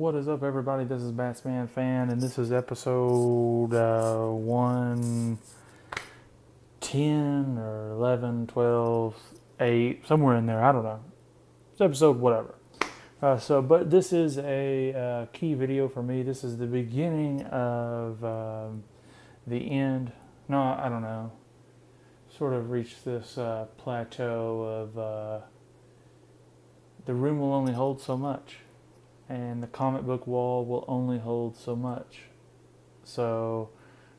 What is up, everybody? This is Batsman Fan, and this is episode 110 or 11, 12, 8, somewhere in there. I don't know. It's episode whatever. But this is a key video for me. This is the beginning of the end. No, I don't know. Sort of reached this plateau of the room will only hold so much. And the comic book wall will only hold so much. So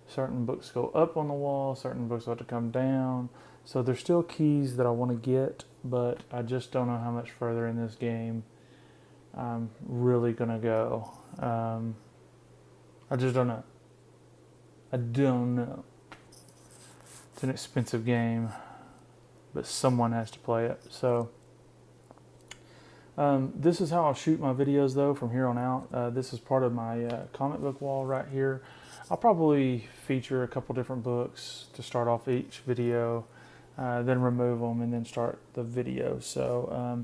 certain books go up on the wall, certain books have to come down. So there's still keys that I want to get, but I just don't know how much further in this game I'm really going to go. I just don't know. I don't know. It's an expensive game, but someone has to play it. So this is how I'll shoot my videos, though, from here on out. This is part of my comic book wall right here. I'll probably feature a couple different books to start off each video, then remove them, and then start the video. So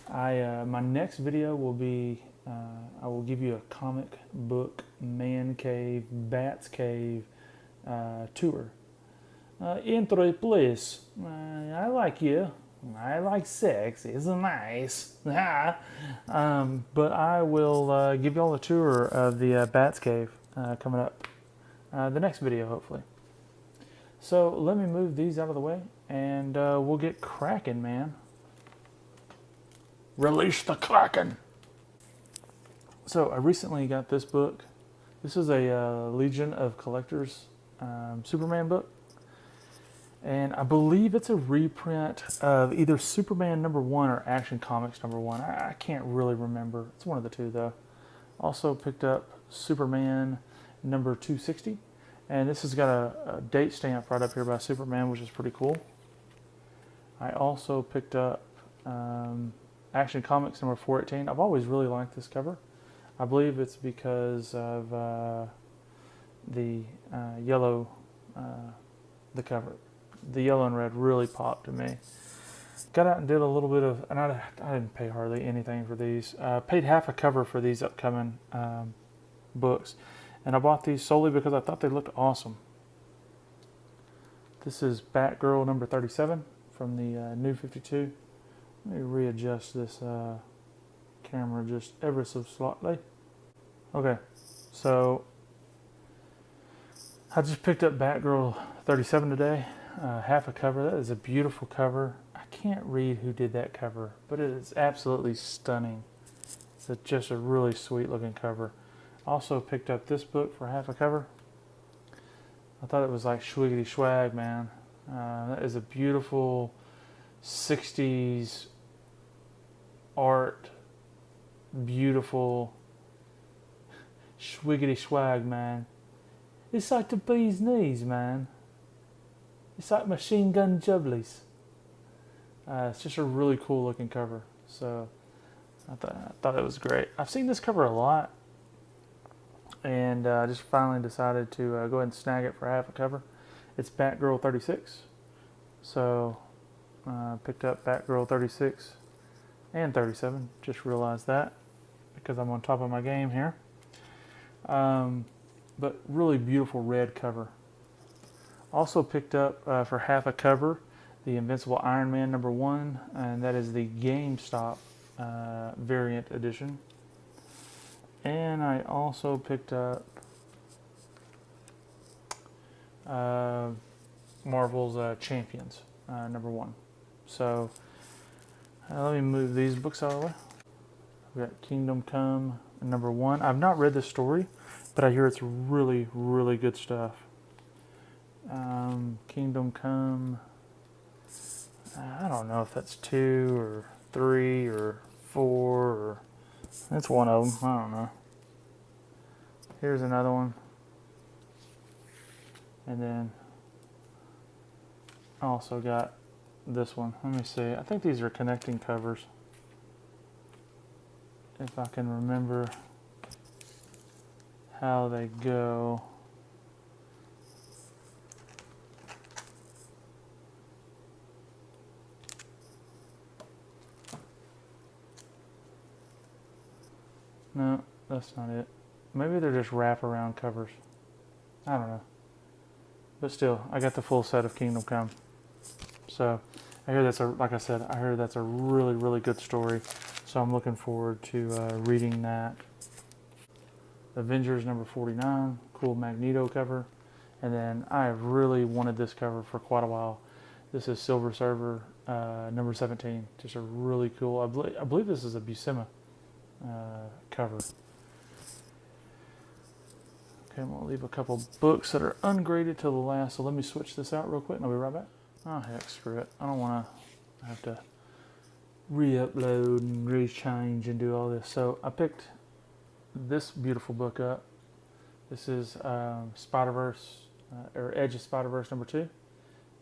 my next video will be, I will give you a comic book man cave, Batzcave tour. Enter, please. I like you. I like sex. It's nice. But I will give you all a tour of the Batzcave coming up. The next video, hopefully. So let me move these out of the way, and we'll get cracking, man. Release the Kraken. So I recently got this book. This is a Legion of Collectors Superman book. And I believe it's a reprint of either Superman #1 or Action Comics #1. I can't really remember. It's one of the two, though. Also picked up Superman #260. And this has got a date stamp right up here by Superman, which is pretty cool. I also picked up Action Comics #418. I've always really liked this cover. I believe it's because of the yellow, the cover. The yellow and red really popped to me. Got out and did a little bit of, and I didn't pay hardly anything for these. Paid half a cover for these upcoming books. And I bought these solely because I thought they looked awesome. This is Batgirl #37 from the New 52. Let me readjust this camera just ever so slightly. Okay, so I just picked up Batgirl 37 today. Half a cover. That is a beautiful cover. I can't read who did that cover, but it is absolutely stunning. It's just a really sweet looking cover. Also picked up this book for half a cover. I thought it was like swiggity swag, man. That is a beautiful 60s art, beautiful swiggity swag, man. It's like the bee's knees, man. It's like Machine Gun Jubblies. It's just a really cool looking cover. So I thought it was great. I've seen this cover a lot, and I just finally decided to go ahead and snag it for half a cover. It's Batgirl 36. So picked up Batgirl 36 and 37. Just realized that because I'm on top of my game here. But really beautiful red cover. Also picked up for half a cover the Invincible Iron Man #1, and that is the GameStop variant edition. And I also picked up Marvel's Champions #1. So let me move these books out of the way. We got Kingdom Come #1. I've not read this story, but I hear it's really, really good stuff. Kingdom Come, I don't know if that's 2 or 3 or 4 or it's one of them. I don't know. Here's another one, and then I also got this one. Let me see. I think these are connecting covers, if I can remember how they go. No, that's not it. Maybe they're just wraparound covers. I don't know. But still, I got the full set of Kingdom Come. So I hear that's like I said, I hear that's a really, really good story. So I'm looking forward to reading that. Avengers number 49, cool Magneto cover. And then I have really wanted this cover for quite a while. This is Silver Surfer number 17. Just a really cool, I believe this is a Buscema cover. Okay, I'm going to leave a couple books that are ungraded till the last, so let me switch this out real quick and I'll be right back. Oh heck, screw it. I don't want to have to re-upload and re-change and do all this. So I picked this beautiful book up. This is Spider-Verse, or Edge of Spider-Verse number 2.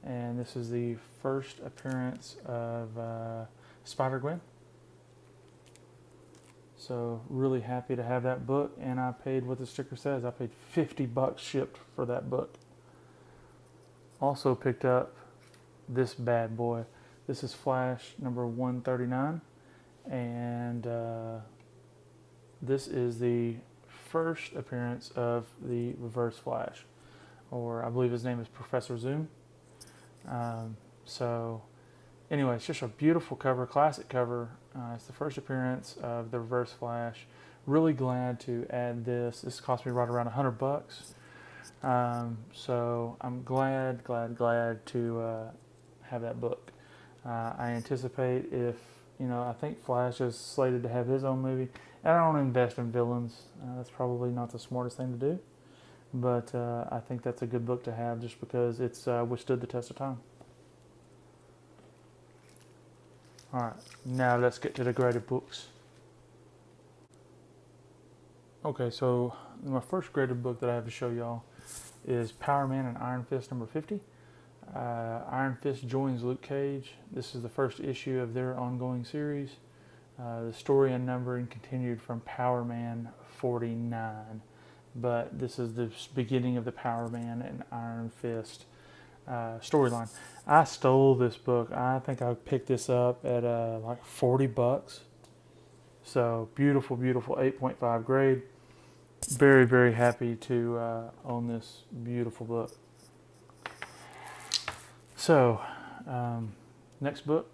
And this is the first appearance of Spider-Gwen. So really happy to have that book, and I paid what the sticker says. I paid $50 shipped for that book. Also picked up this bad boy. This is Flash number 139, and this is the first appearance of the Reverse Flash, or I believe his name is Professor Zoom. So anyway, it's just a beautiful cover, classic cover. It's the first appearance of the Reverse Flash. Really glad to add this. This cost me right around $100. So I'm glad to have that book. I anticipate I think Flash is slated to have his own movie. And I don't invest in villains. That's probably not the smartest thing to do. But I think that's a good book to have just because it's withstood the test of time. Alright, now let's get to the graded books. Okay, so my first graded book that I have to show y'all is Power Man and Iron Fist number 50. Iron Fist joins Luke Cage. This is the first issue of their ongoing series. The story and numbering continued from Power Man 49. But this is the beginning of the Power Man and Iron Fist storyline. I stole this book. I think I picked this up at like $40. So beautiful 8.5 grade. Very, very happy to own this beautiful book. So next book.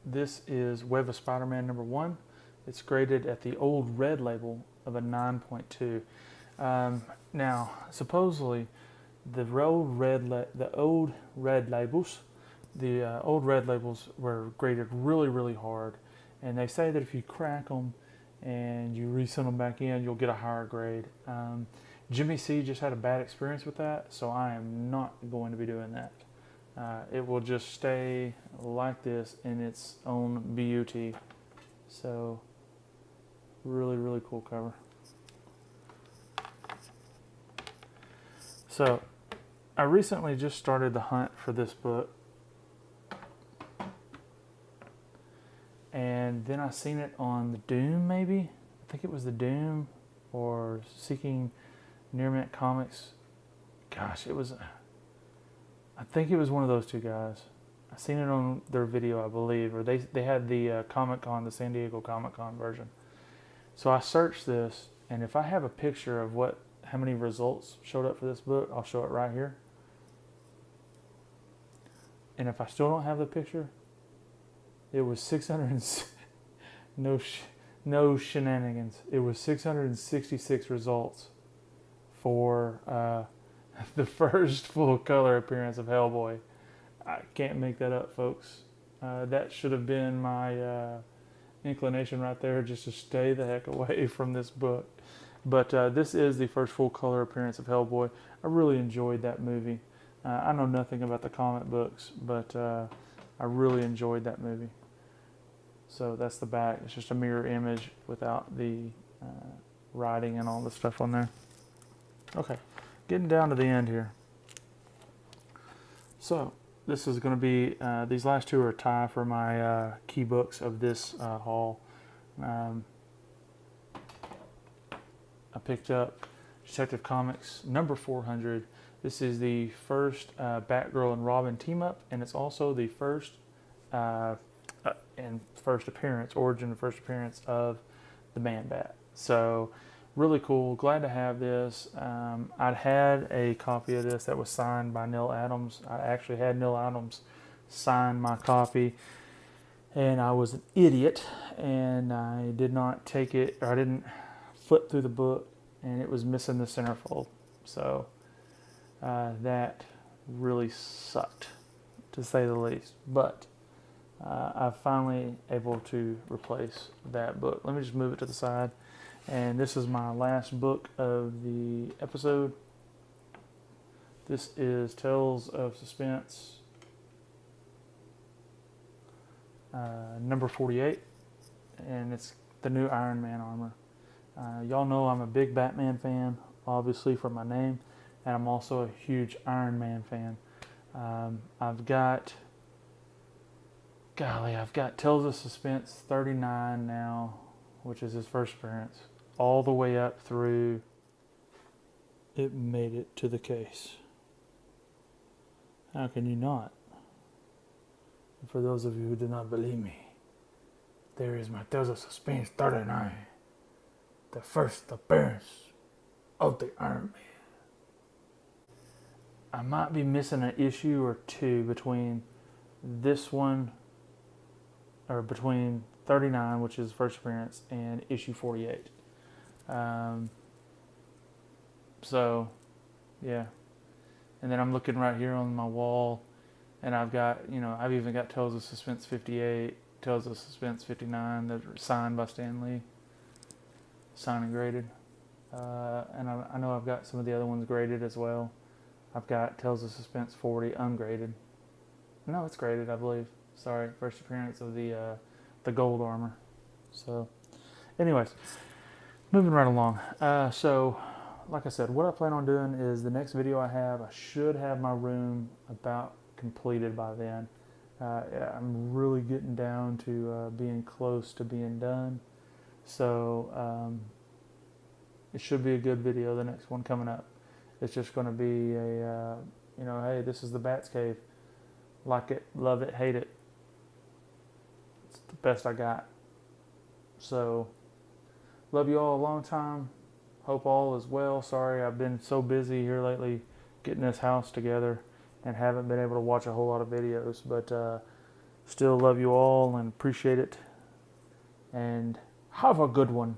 This is Web of Spider-Man number 1. It's graded at the old red label of a 9.2. Now, supposedly, the old red labels were graded really, really hard, and they say that if you crack them and you resend them back in, you'll get a higher grade. Jimmy C just had a bad experience with that, so I am not going to be doing that. It will just stay like this in its own beauty. So, really, really cool cover. So, I recently just started the hunt for this book. And then I seen it on the Doom, maybe? I think it was the Doom or Seeking Near Mint Comics. Gosh, I think it was one of those two guys. I seen it on their video, I believe, or they had the Comic-Con, the San Diego Comic-Con version. So I searched this, and if I have a picture of how many results showed up for this book, I'll show it right here. And if I still don't have the picture, it was 600 no shenanigans. It was 666 results for the first full color appearance of Hellboy. I can't make that up, folks. That should have been my inclination right there, just to stay the heck away from this book. But this is the first full color appearance of Hellboy. I really enjoyed that movie. I know nothing about the comic books, but I really enjoyed that movie. So that's the back. It's just a mirror image without the writing and all the stuff on there. Okay, getting down to the end here. So this is going to be, these last two are a tie for my key books of this haul. I picked up Detective Comics number 400. This is the first Batgirl and Robin team up, and it's also the first origin and first appearance of the Man Bat. So really cool. Glad to have this. I'd had a copy of this that was signed by Neil Adams. I actually had Neil Adams sign my copy, and I was an idiot, and I did not take it, or I didn't flip through the book, and it was missing the centerfold. So that really sucked, to say the least. But I'm finally able to replace that book. Let me just move it to the side. And this is my last book of the episode. This is Tales of Suspense, number 48, and it's the new Iron Man armor. Y'all know I'm a big Batman fan, obviously from my name, and I'm also a huge Iron Man fan. I've got Tales of Suspense 39 now, which is his first appearance, all the way up through it made it to the case. How can you not? And for those of you who do not believe me, there is my Tales of Suspense 39, the first appearance of the Iron Man. I might be missing an issue or two between this one, or between 39, which is first appearance, and issue 48. So, yeah. And then I'm looking right here on my wall, and I've got, I've even got Tales of Suspense 58, Tales of Suspense 59 that are signed by Stan Lee, signed and graded. And I know I've got some of the other ones graded as well. I've got Tales of Suspense 40 ungraded. No, it's graded, I believe. Sorry, first appearance of the gold armor. So, anyways, moving right along. So, like I said, what I plan on doing is the next video I should have my room about completed by then. I'm really getting down to being close to being done. So, it should be a good video, the next one coming up. It's just going to be a, hey, this is the Batzcave. Like it, love it, hate it. It's the best I got. So, love you all a long time. Hope all is well. Sorry, I've been so busy here lately getting this house together and haven't been able to watch a whole lot of videos. But still love you all and appreciate it. And have a good one.